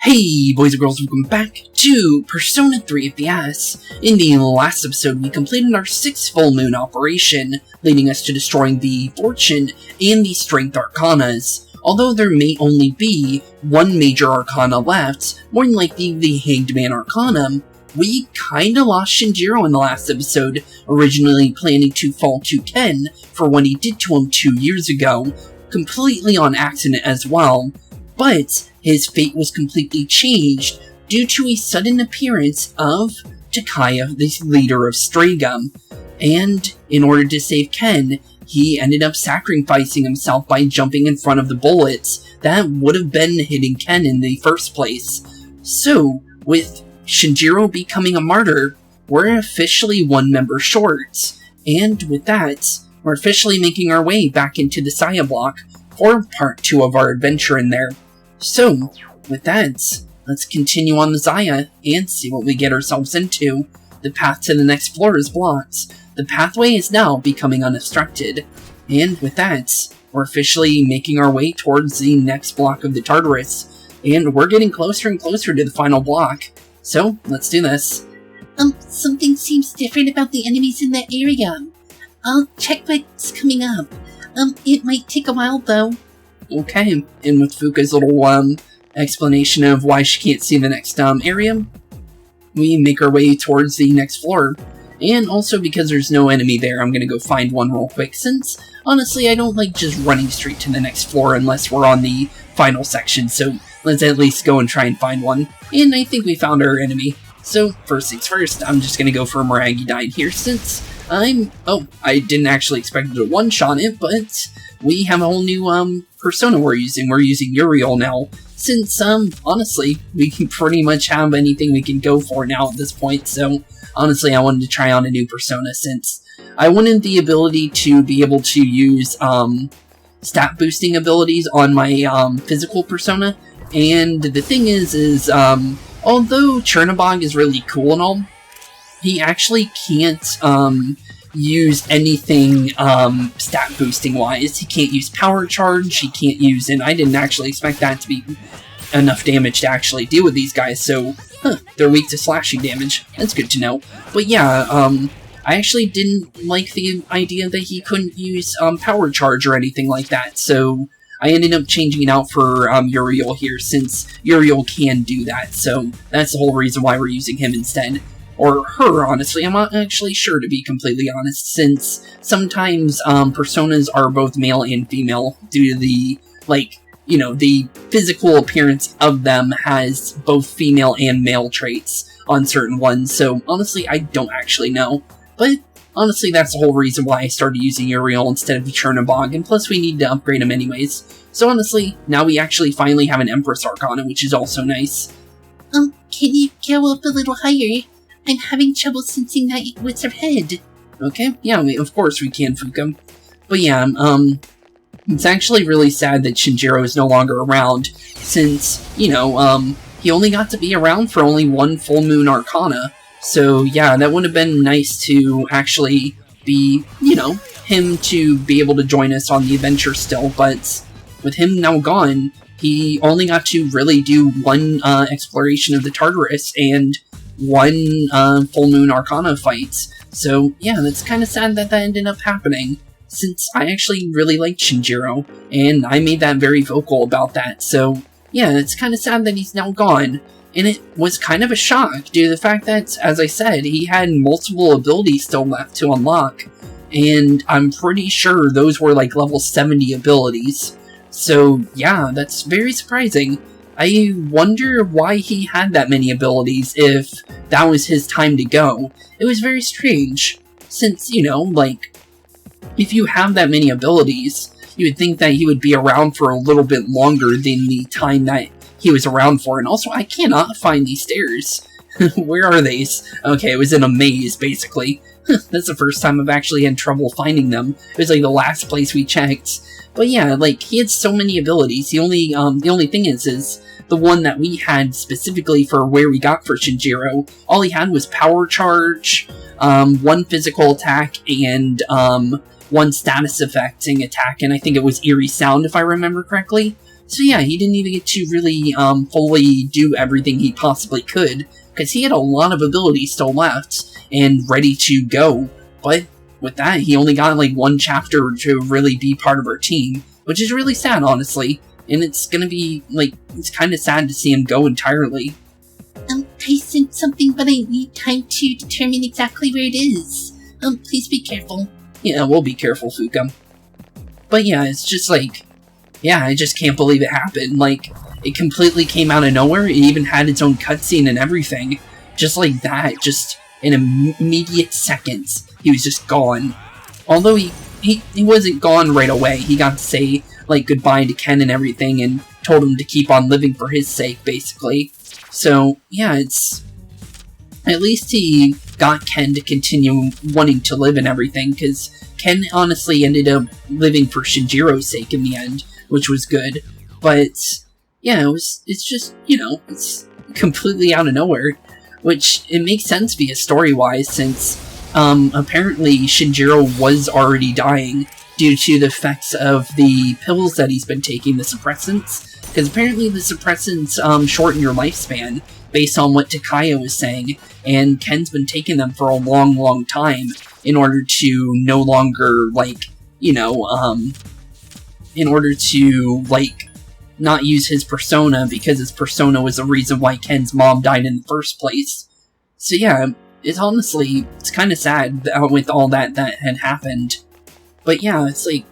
Hey boys and girls, welcome back to Persona 3 FES. In the last episode, we completed our 6th full moon operation, leading us to destroying the Fortune and the Strength Arcanas. Although there may only be one major Arcana left, more than likely the Hanged Man Arcanum, we kinda lost Shinjiro in the last episode, originally planning to fall to Ken for what he did to him 2 years ago, completely on accident as well. But his fate was completely changed due to a sudden appearance of Takaya, the leader of Stragum. And in order to save Ken, he ended up sacrificing himself by jumping in front of the bullets that would have been hitting Ken in the first place. So, with Shinjiro becoming a martyr, we're officially one member short. And with that, we're officially making our way back into the Saya block for part 2 of our adventure in there. So, with that, let's continue on the Zaya and see what we get ourselves into. The path to the next floor is blocked. The pathway is now becoming unobstructed. And with that, we're officially making our way towards the next block of the Tartarus. And we're getting closer and closer to the final block. So, let's do this. Something seems different about the enemies in that area. I'll check what's coming up. It might take a while though. Okay, and with Fuka's little, explanation of why she can't see the next, area, we make our way towards the next floor. And also because there's no enemy there, I'm gonna go find one real quick, since, honestly, I don't like just running straight to the next floor unless we're on the final section, so let's at least go and try and find one. And I think we found our enemy. So, first things first, I'm just gonna go for a Miragi Dine here, since I didn't actually expect to one-shot it, but we have a whole new, persona we're using. We're using Uriel now, since, honestly, we can pretty much have anything we can go for now at this point, so, honestly, I wanted to try on a new persona, since I wanted the ability to be able to use, stat boosting abilities on my, physical persona, and the thing is, although Chernobog is really cool and all, he actually can't, use anything, stat boosting wise. He can't use power charge, he can't use, and I didn't actually expect that to be enough damage to actually deal with these guys, so, they're weak to slashing damage. That's good to know. But yeah, I actually didn't like the idea that he couldn't use, power charge or anything like that, so I ended up changing it out for, Uriel here, since Uriel can do that, so that's the whole reason why we're using him instead. Or her, honestly. I'm not actually sure, to be completely honest, since sometimes, personas are both male and female due to the, the physical appearance of them has both female and male traits on certain ones, so honestly, I don't actually know. But honestly, that's the whole reason why I started using Uriel instead of the Chernobog, and plus we need to upgrade him anyways. So honestly, now we actually finally have an Empress Arcana, which is also nice. Can you go up a little higher? I'm having trouble sensing that what's ahead. Okay, yeah, of course we can, Fuka. But yeah, it's actually really sad that Shinjiro is no longer around, since, he only got to be around for only one full moon Arcana. So yeah, that would have been nice to actually be, him to be able to join us on the adventure still, but with him now gone, he only got to really do one exploration of the Tartarus and one full moon Arcana fight. So yeah, that's kind of sad that that ended up happening, since I actually really liked Shinjiro, and I made that very vocal about that. So yeah, it's kind of sad that he's now gone. And it was kind of a shock due to the fact that, as I said, he had multiple abilities still left to unlock. And I'm pretty sure those were like level 70 abilities. So yeah, that's very surprising. I wonder why he had that many abilities if that was his time to go. It was very strange, since, if you have that many abilities, you would think that he would be around for a little bit longer than the time that he was around for. And also, I cannot find these stairs. Where are these? Okay, it was in a maze, basically. That's the first time I've actually had trouble finding them. It was like the last place we checked. But yeah, he had so many abilities. The only thing is the one that we had specifically for where we got for Shinjiro, all he had was power charge, one physical attack, and one status affecting attack, and I think it was Eerie Sound if I remember correctly. So yeah, he didn't even get to really fully do everything he possibly could, because he had a lot of ability still left and ready to go. But with that, he only got like one chapter to really be part of our team, which is really sad, honestly. And it's gonna be like, it's kind of sad to see him go entirely. I sent something, but I need time to determine exactly where it is. Please be careful. Yeah, we'll be careful, Fuka. But yeah, it's just like, yeah, I just can't believe it happened. Like, it completely came out of nowhere. It even had its own cutscene and everything. Just like that, just in immediate seconds, he was just gone. Although he wasn't gone right away. He got to say, like, goodbye to Ken and everything, and told him to keep on living for his sake, basically. So, yeah, it's... At least he got Ken to continue wanting to live and everything, because Ken honestly ended up living for Shinjiro's sake in the end, which was good. But, yeah, it's just, you know, it's completely out of nowhere. Which, it makes sense via story-wise, since, apparently Shinjiro was already dying due to the effects of the pills that he's been taking, the suppressants. Because apparently the suppressants shorten your lifespan, based on what Takaya was saying, and Ken's been taking them for a long, long time in order to no longer, like, you know, in order to, like, not use his persona, because his persona was the reason why Ken's mom died in the first place. So yeah, it's honestly, it's kind of sad with all that had happened. But yeah, it's like,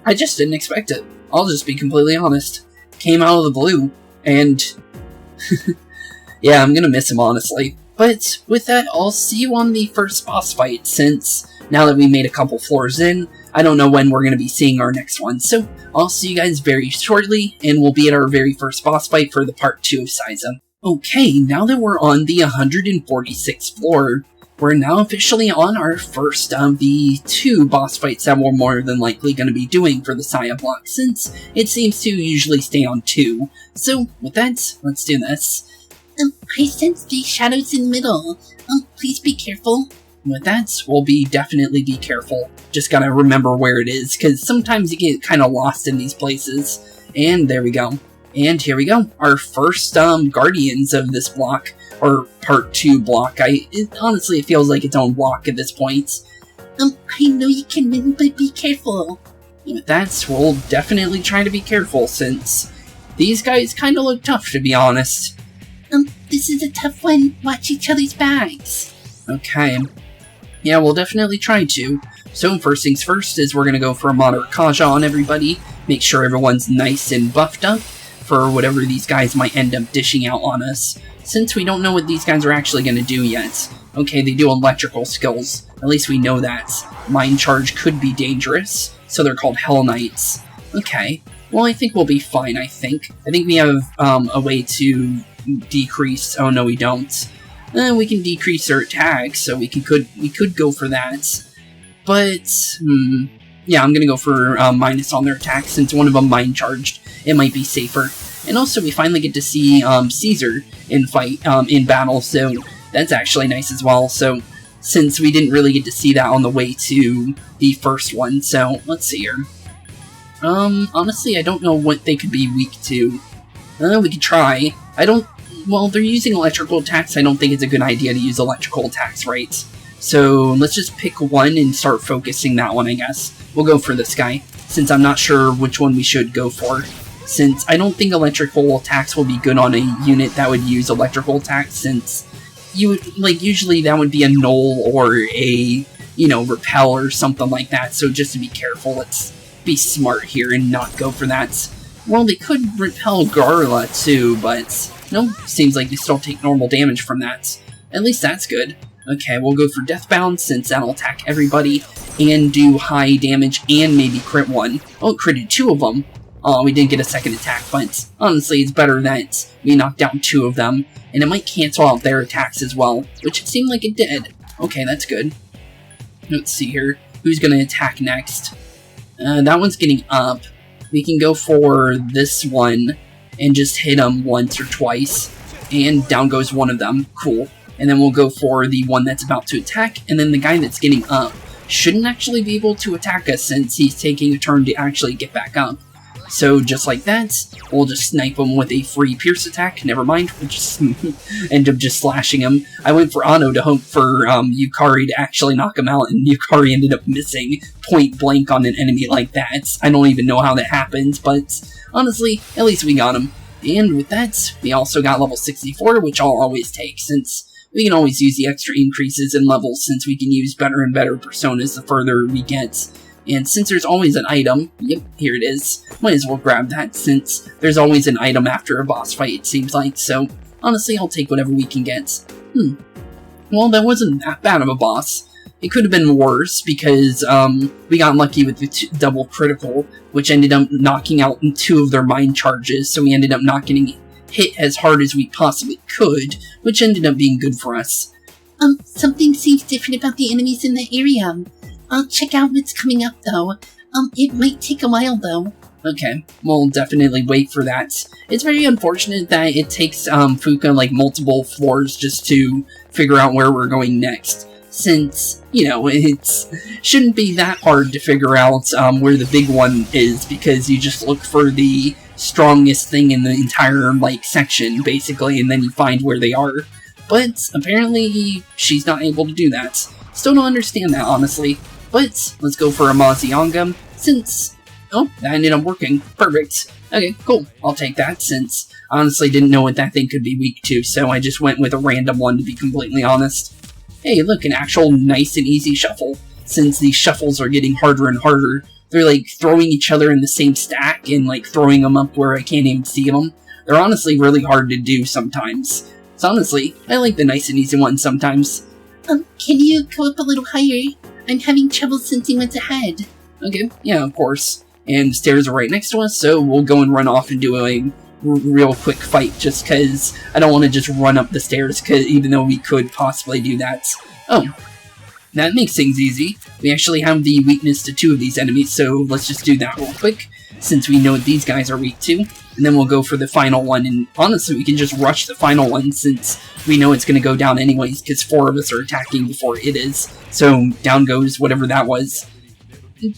I just didn't expect it. I'll just be completely honest. Came out of the blue, and yeah, I'm gonna miss him, honestly. But with that, I'll see you on the first boss fight, since now that we made a couple floors in, I don't know when we're gonna be seeing our next one. So I'll see you guys very shortly, and we'll be at our very first boss fight for the part 2 of Saiza. Okay, now that we're on the 146th floor, we're now officially on our first of the 2 boss fights that we're more than likely going to be doing for the Saya block, since it seems to usually stay on 2. So, with that, let's do this. I sense these shadows in the middle. Please be careful. With that, we'll definitely be careful. Just gotta remember where it is, because sometimes you get kind of lost in these places. And there we go. And here we go. Our first Guardians of this block. Or part 2 block. Honestly, it feels like its own block at this point. I know you can win, but be careful. With that, we'll definitely try to be careful, since these guys kind of look tough, to be honest. This is a tough one. Watch each other's backs. Okay. Yeah, we'll definitely try to. So, first things first is we're going to go for a moderate Kaja on everybody. Make sure everyone's nice and buffed up for whatever these guys might end up dishing out on us, since we don't know what these guys are actually going to do yet. Okay, they do electrical skills. At least we know that. Mind Charge could be dangerous, so they're called Hell Knights. Okay, well, I think we'll be fine, I think. I think we have a way to decrease... Oh, no, we don't. We can decrease their attacks, so we could go for that. But, yeah, I'm going to go for minus on their attacks, since one of them Mind Charged. It might be safer. And also, we finally get to see Caesar in battle, so that's actually nice as well. So, since we didn't really get to see that on the way to the first one, so let's see here. Honestly, I don't know what they could be weak to. We could try. Well, they're using electrical attacks. I don't think it's a good idea to use electrical attacks, right? So, let's just pick one and start focusing that one, I guess. We'll go for this guy, since I'm not sure which one we should go for. Since I don't think electrical attacks will be good on a unit that would use electrical attacks, since you would, like, usually that would be a null or a, you know, repel or something like that. So just to be careful, let's be smart here and not go for that. Well, they could repel Garla too, but no, seems like they still take normal damage from that. At least that's good. Okay, we'll go for Deathbound, since that'll attack everybody, and do high damage, and maybe crit one. Oh, it critted 2 of them. Oh, we didn't get a second attack, but honestly, it's better that we knocked down 2 of them, and it might cancel out their attacks as well, which it seemed like it did. Okay, that's good. Let's see here. Who's going to attack next? That one's getting up. We can go for this one, and just hit them once or twice, and down goes one of them. Cool. And then we'll go for the one that's about to attack, and then the guy that's getting up shouldn't actually be able to attack us, since he's taking a turn to actually get back up. So just like that, we'll just snipe him with a free pierce attack. Never mind, we'll just end up just slashing him. I went for Ano to hope for Yukari to actually knock him out, and Yukari ended up missing point blank on an enemy like that. I don't even know how that happened, but honestly, at least we got him. And with that, we also got level 64, which I'll always take, since we can always use the extra increases in levels, since we can use better and better personas the further we get. And since there's always an item, yep, here it is, might as well grab that, since there's always an item after a boss fight, it seems like, so honestly, I'll take whatever we can get. Well, that wasn't that bad of a boss. It could have been worse, because we got lucky with the double critical, which ended up knocking out 2 of their mind charges, so we ended up not getting hit as hard as we possibly could, which ended up being good for us. Something seems different about the enemies in the area. I'll check out what's coming up, though. It might take a while, though. Okay, we'll definitely wait for that. It's very unfortunate that it takes Fuka like multiple floors just to figure out where we're going next, since, you know, it shouldn't be that hard to figure out where the big one is, because you just look for the strongest thing in the entire, like, section, basically, and then you find where they are. But apparently she's not able to do that. Still don't understand that, honestly. But let's go for a Mazianga, since... Oh, that ended up working. Perfect. Okay, cool. I'll take that, since I honestly didn't know what that thing could be weak to, so I just went with a random one, to be completely honest. Hey, look, an actual nice and easy shuffle. Since these shuffles are getting harder and harder, they're like throwing each other in the same stack and like throwing them up where I can't even see them. They're honestly really hard to do sometimes. So honestly, I like the nice and easy ones sometimes. Can you go up a little higher? I'm having trouble sensing what's ahead. Okay, yeah, of course. And the stairs are right next to us, so we'll go and run off and do a real quick fight, just because I don't want to just run up the stairs, even though we could possibly do that. Oh, that makes things easy. We actually have the weakness to 2 of these enemies, so let's just do that real quick, since we know what these guys are weak to. And then we'll go for the final one, and honestly, we can just rush the final one, since we know it's going to go down anyways, because 4 of us are attacking before it is. So down goes whatever that was.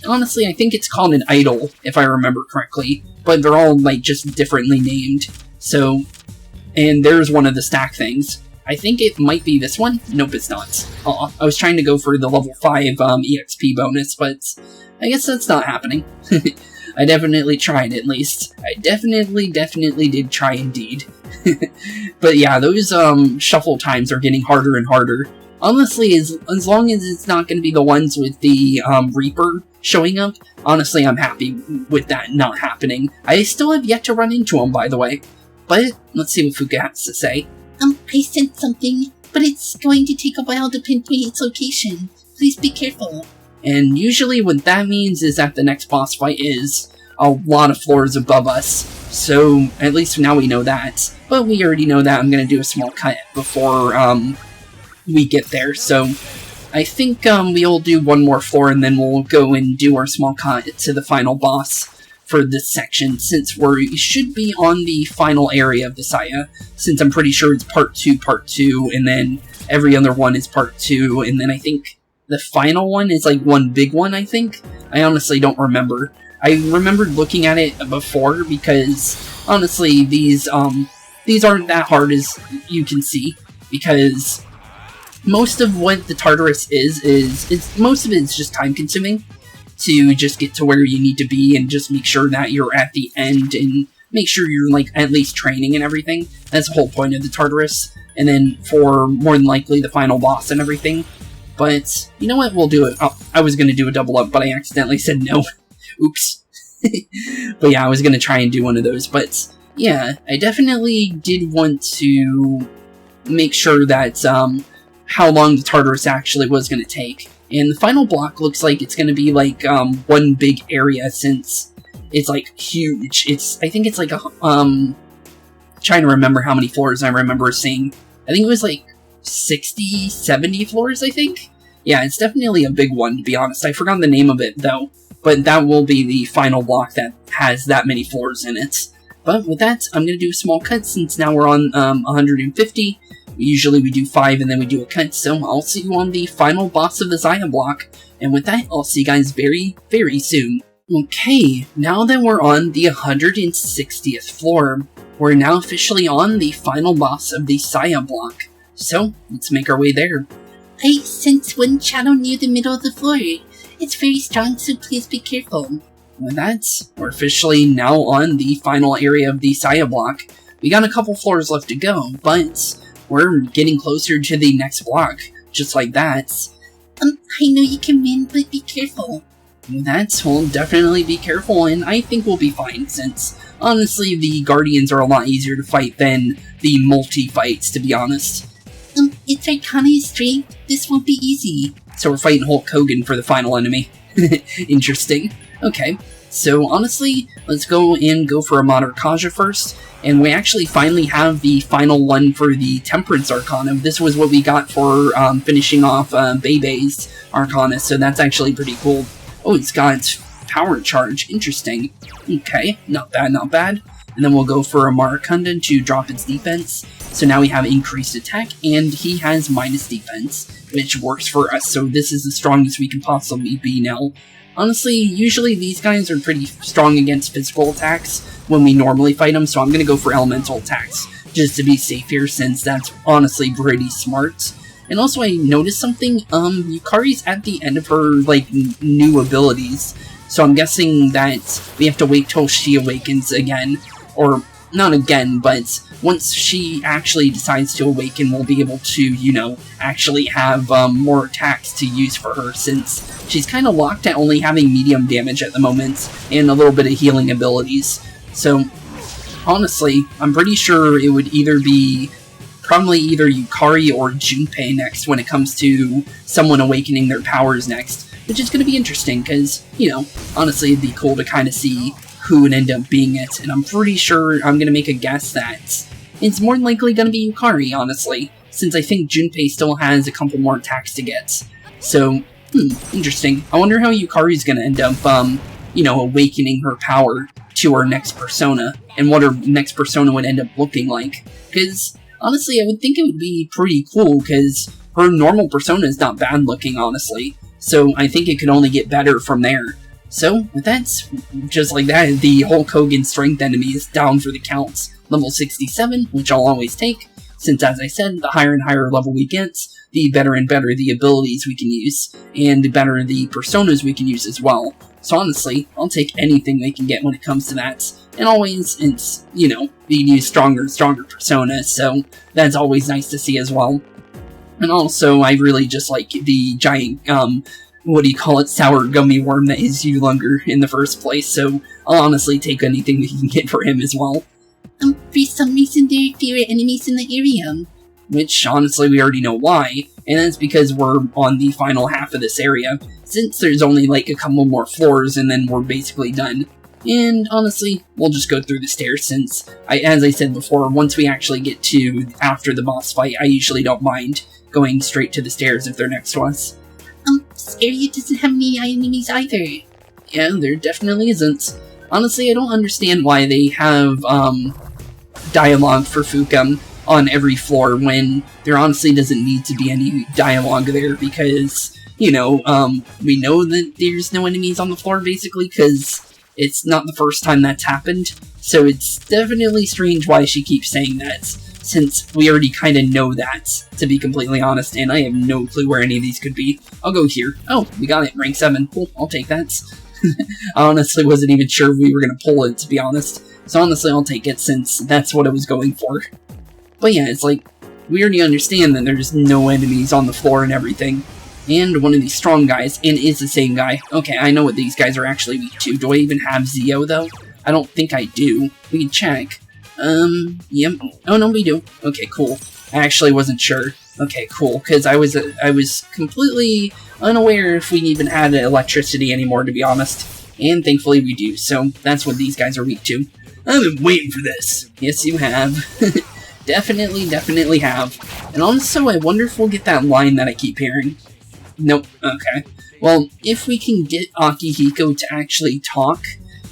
Honestly, I think it's called an idol, if I remember correctly, but they're all, like, just differently named. So, and there's one of the stack things. I think it might be this one. Nope, it's not. Aw, I was trying to go for the level 5 EXP bonus, but I guess that's not happening. I definitely tried, at least. I definitely did try indeed. But yeah, those shuffle times are getting harder and harder. Honestly, as long as it's not going to be the ones with the Reaper showing up, honestly, I'm happy with that not happening. I still have yet to run into him, by the way. But let's see what Fuka has to say. I sent something, but it's going to take a while to pinpoint its location. Please be careful. And usually what that means is that the next boss fight is a lot of floors above us. So at least now we know that. But we already know that. I'm going to do a small cut before we get there. So I think we'll do one more floor and then we'll go and do our small cut to the final boss for this section, since we should be on the final area of the Saya, since I'm pretty sure it's part 2, and then every other one is part 2, and then I think the final one is like one big one, I think? I honestly don't remember. I remembered looking at it before, because honestly, these aren't that hard as you can see, because most of what the Tartarus is most of it is just time consuming to just get to where you need to be and just make sure that you're at the end and make sure you're like at least training and everything. That's the whole point of the Tartarus. And then for more than likely the final boss and everything. But you know what? We'll do it. Oh, I was going to do a double up, but I accidentally said no. Oops. But yeah, I was going to try and do one of those. But yeah, I definitely did want to make sure that how long the Tartarus actually was going to take. And the final block looks like it's going to be like one big area, since it's like huge. I think it's like a trying to remember how many floors I remember seeing. I think it was like 60, 70 floors, I think. Yeah, it's definitely a big one, to be honest. I forgot the name of it though, but that will be the final block that has that many floors in it. But with that, I'm going to do a small cut, since now we're on 150. Usually we do 5 and then we do a cut, so I'll see you on the final boss of the Zaya block. And with that, I'll see you guys very, very soon. Okay, now that we're on the 160th floor, we're now officially on the final boss of the Saya block. So, let's make our way there. I sense one shadow near the middle of the floor. It's very strong, so please be careful. With that, we're officially now on the final area of the Saya block. We got a couple floors left to go, but we're getting closer to the next block, just like that. I know you can win, but be careful. With that, we'll definitely be careful, and I think we'll be fine, since, honestly, the Guardians are a lot easier to fight than the multi-fights, to be honest. It's Arcana's strength. This won't be easy. So we're fighting Hulk Hogan for the final enemy. Interesting. Okay, so honestly, let's go for a Modern Kaja first, and we actually finally have the final one for the Temperance Arcana. This was what we got for finishing off Bebe's Arcana, so that's actually pretty cool. Oh, it's got its power charge. Interesting. Okay, not bad, not bad. And then we'll go for a Marakunda to drop its defense. So now we have increased attack, and he has minus defense, which works for us, so this is the strongest we can possibly be now. Honestly, usually these guys are pretty strong against physical attacks when we normally fight them, so I'm going to go for elemental attacks, just to be safe here, since that's honestly pretty smart. And also, I noticed something, Yukari's at the end of her, new abilities, so I'm guessing that we have to wait till she awakens again, or not again, but once she actually decides to awaken, we'll be able to, actually have more attacks to use for her, since she's kind of locked at only having medium damage at the moment, and a little bit of healing abilities. So, honestly, I'm pretty sure it would probably either Yukari or Junpei next when it comes to someone awakening their powers next, which is going to be interesting, because, honestly, it'd be cool to kind of see who would end up being it, and I'm pretty sure I'm going to make a guess that it's more than likely going to be Yukari, honestly, since I think Junpei still has a couple more attacks to get. So, interesting. I wonder how Yukari's going to end up, awakening her power to her next persona, and what her next persona would end up looking like, because, honestly, I would think it would be pretty cool, because her normal persona is not bad looking, honestly, so I think it could only get better from there. So, with that, just like that, the Hulk Hogan strength enemy is down for the count. Level 67, which I'll always take, since as I said, the higher and higher level we get, the better and better the abilities we can use, and the better the personas we can use as well. So honestly, I'll take anything they can get when it comes to that. And always, it's, you can use stronger and stronger personas, so that's always nice to see as well. And also, I really just like the giant, sour gummy worm that is Yulunga in the first place, so I'll honestly take anything we can get for him as well. For some reason there are fewer enemies in the area. Which, honestly, we already know why, and that's because we're on the final half of this area, since there's only a couple more floors and then we're basically done. And honestly, we'll just go through the stairs, since, as I said before, once we actually get to after the boss fight, I usually don't mind going straight to the stairs if they're next to us. This area doesn't have any enemies either. Yeah, there definitely isn't. Honestly, I don't understand why they have, dialogue for Fukum on every floor when there honestly doesn't need to be any dialogue there, because, we know that there's no enemies on the floor, basically, because it's not the first time that's happened, so it's definitely strange why she keeps saying that, since we already kind of know that, to be completely honest, and I have no clue where any of these could be. I'll go here. Oh, we got it, rank 7. Cool, I'll take that. I honestly wasn't even sure if we were going to pull it, to be honest, so honestly I'll take it, since that's what I was going for. But yeah, it's we already understand that there's no enemies on the floor and everything. And one of these strong guys, and it's the same guy. Okay, I know what these guys are actually weak to. Do I even have Zio, though? I don't think I do. We can check. Yep. Oh, no, we do. Okay, cool. I actually wasn't sure. Okay, cool, because I was completely unaware if we even had electricity anymore, to be honest. And thankfully we do, so that's what these guys are weak to. I've been waiting for this. Yes, you have. Definitely have. And also, I wonder if we'll get that line that I keep hearing. Nope. Okay. Well, if we can get Akihiko to actually talk,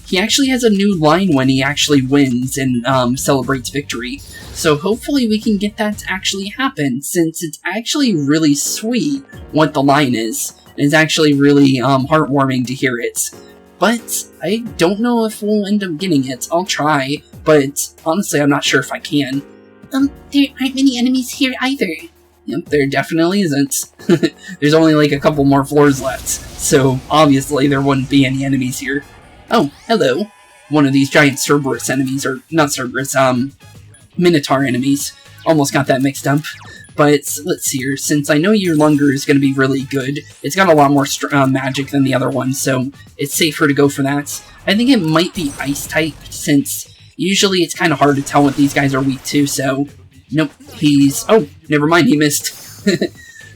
he actually has a new line when he actually wins and celebrates victory. So hopefully we can get that to actually happen, since it's actually really sweet what the line is. It's actually really heartwarming to hear it. but I don't know if we'll end up getting it. I'll try, but honestly, I'm not sure if I can. There aren't many enemies here either. Yep, there definitely isn't. There's only like a couple more floors left, so obviously there wouldn't be any enemies here. Oh, hello. One of these giant Cerberus enemies, or not Cerberus, Minotaur enemies. Almost got that mixed up. But let's see here, since I know your Lunger is going to be really good, it's got a lot more magic than the other one, so it's safer to go for that. I think it might be Ice type, since usually it's kind of hard to tell what these guys are weak to, so... Nope, he's... Oh, never mind, he missed.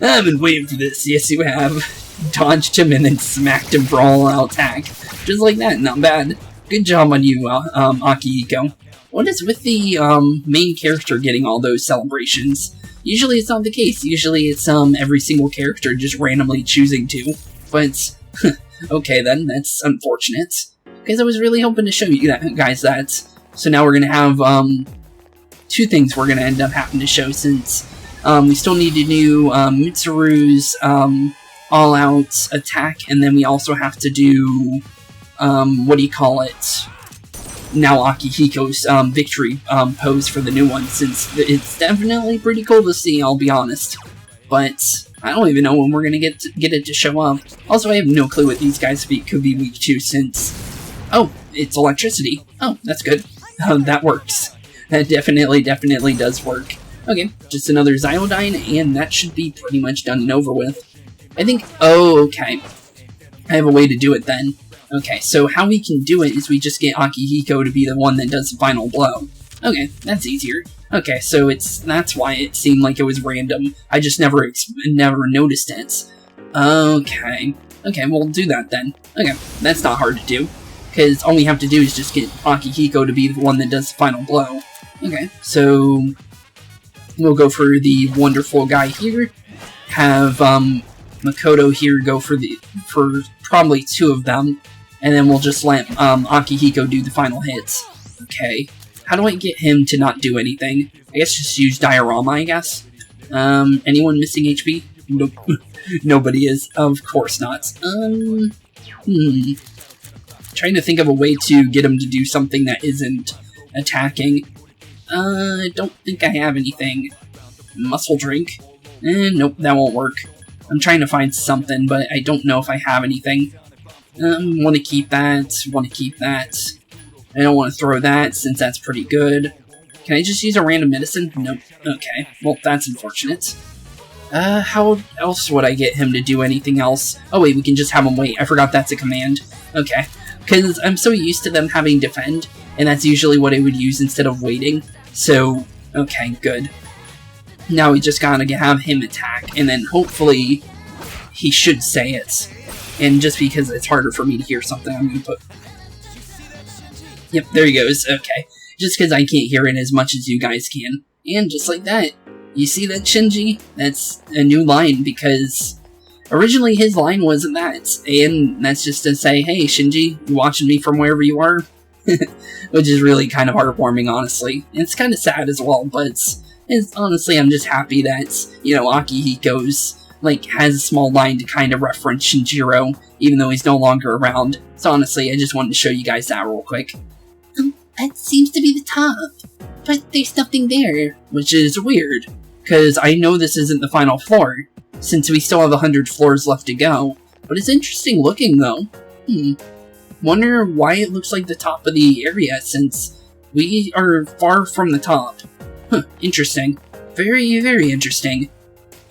I've been waiting for this, yes you have. Dodged him and then smacked him for all-out attack. Just like that, not bad. Good job on you, Akihiko. What is with the main character getting all those celebrations? Usually it's not the case. Usually it's every single character just randomly choosing to. But, okay then, that's unfortunate. Because I was really hoping to show you guys that. So now we're going to have two things we're going to end up having to show, since we still need to do Mitsuru's all-out attack, and then we also have to do, what do you call it? Now Akihiko's victory pose for the new one, since it's definitely pretty cool to see, I'll be honest. But I don't even know when we're gonna get it to show up. Also, I have no clue what these guys could be weak to, since... Oh, it's electricity. Oh, that's good. That works. That definitely does work. Okay, just another Zyodyne, and that should be pretty much done and over with. I think... Oh, okay. I have a way to do it then. Okay, so how we can do it is we just get Akihiko to be the one that does the final blow. Okay, that's easier. Okay, so that's why it seemed like it was random. I just never noticed it. Okay, we'll do that then. Okay, that's not hard to do, because all we have to do is just get Akihiko to be the one that does the final blow. Okay, so we'll go for the wonderful guy here. Have Makoto here go for probably two of them. And then we'll just let Akihiko do the final hits. Okay. How do I get him to not do anything? I guess just use Diorama, I guess. Anyone missing HP? Nope. Nobody is. Of course not. Trying to think of a way to get him to do something that isn't attacking. I don't think I have anything. Muscle drink? Nope, that won't work. I'm trying to find something, but I don't know if I have anything. Want to keep that, I don't want to throw that, since that's pretty good. Can I just use a random medicine? Nope. Okay, well, that's unfortunate. How else would I get him to do anything else? Oh wait, we can just have him wait. I forgot that's a command. Okay, because I'm so used to them having defend, and that's usually what I would use instead of waiting. So, okay, good. Now we just gotta have him attack, and then hopefully he should say it. And just because it's harder for me to hear something, I'm going to put... Yep, there he goes. Okay. Just because I can't hear it as much as you guys can. And just like that. You see that, Shinji? That's a new line, because originally his line wasn't that. And that's just to say, hey, Shinji, you watching me from wherever you are? Which is really kind of heartwarming, honestly. And it's kind of sad as well, but honestly, I'm just happy that, you know, Akihiko's has a small line to kind of reference Shinjiro, even though he's no longer around. So honestly, I just wanted to show you guys that real quick. That seems to be the top, but there's nothing there. Which is weird, because I know this isn't the final floor, since we still have 100 floors left to go. But it's interesting looking, though. Wonder why it looks like the top of the area, since we are far from the top. Interesting. Very, very interesting.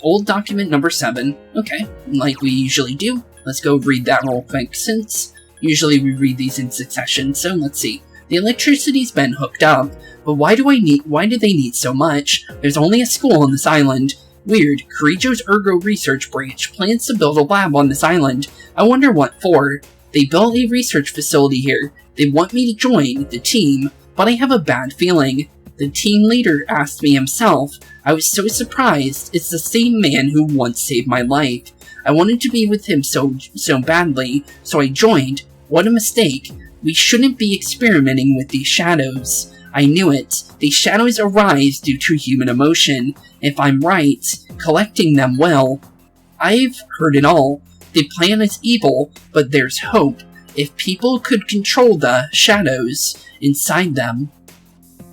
Old document number 7. Okay, like we usually do. Let's go read that real quick, since usually we read these in succession. So let's see. The electricity's been hooked up, but why do they need so much? There's only a school on this island. Weird. Kirijo's Ergo Research Branch plans to build a lab on this island. I wonder what for. They built a research facility here. They want me to join the team, but I have a bad feeling. The team leader asked me himself. I was so surprised. It's the same man who once saved my life. I wanted to be with him so badly, so I joined. What a mistake. We shouldn't be experimenting with these shadows. I knew it. These shadows arise due to human emotion. If I'm right, collecting them will. I've heard it all. The plan is evil, but there's hope. if people could control the shadows inside them.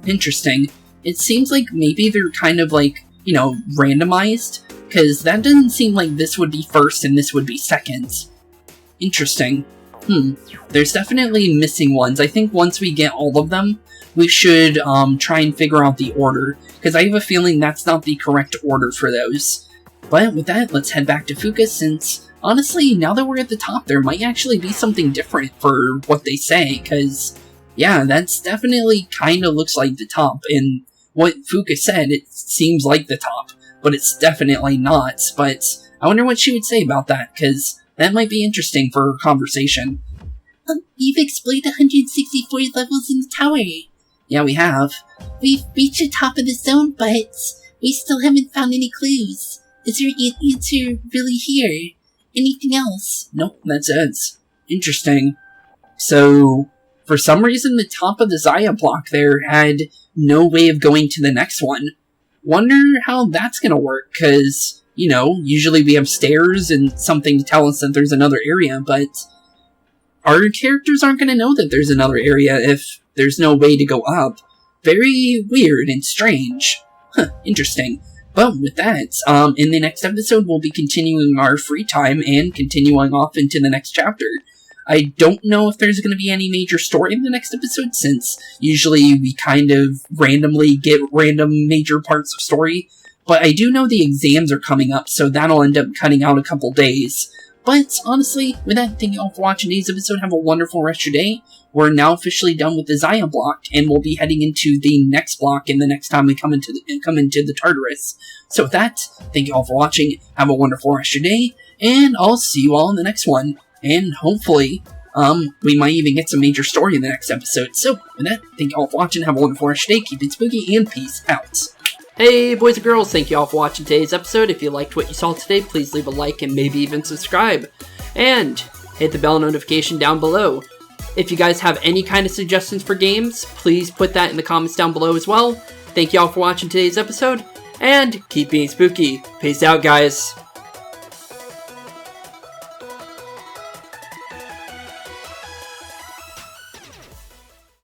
Interesting. It seems like maybe they're kind of like, you know, randomized, because that doesn't seem like this would be first and this would be second. Interesting. There's definitely missing ones. I think once we get all of them, we should try and figure out the order, because I have a feeling that's not the correct order for those. But with that, let's head back to Fuka, since honestly, now that we're at the top, there might actually be something different for what they say, because yeah, that's definitely kind of looks like the top, and what Fuka said, it seems like the top, but it's definitely not. But I wonder what she would say about that, because that might be interesting for her conversation. You've explored 164 levels in the tower. Yeah, we have. We've reached the top of the zone, but we still haven't found any clues. Is your answer really here? Anything else? Nope, that's it. Interesting. So, for some reason, the top of the Zaya block there had no way of going to the next one. Wonder how that's gonna work, because, you know, usually we have stairs and something to tell us that there's another area, but our characters aren't gonna know that there's another area if there's no way to go up. Very weird and strange. Interesting. But with that, in the next episode, we'll be continuing our free time and continuing off into the next chapter. I don't know if there's going to be any major story in the next episode, since usually we kind of randomly get random major parts of story. But I do know the exams are coming up, so that'll end up cutting out a couple days. But honestly, with that, thank you all for watching today's episode. Have a wonderful rest of your day. We're now officially done with the Zaya block, and we'll be heading into the next block in the next time we come into the Tartarus. So with that, thank you all for watching. Have a wonderful rest of your day, and I'll see you all in the next one. And hopefully, we might even get some major story in the next episode. So with that, thank you all for watching. Have a wonderful rest of your day. Keep it spooky, and peace out. Hey boys and girls, thank you all for watching today's episode. If you liked what you saw today, please leave a like and maybe even subscribe. And hit the bell notification down below. If you guys have any kind of suggestions for games, please put that in the comments down below as well. Thank you all for watching today's episode, and keep being spooky. Peace out, guys.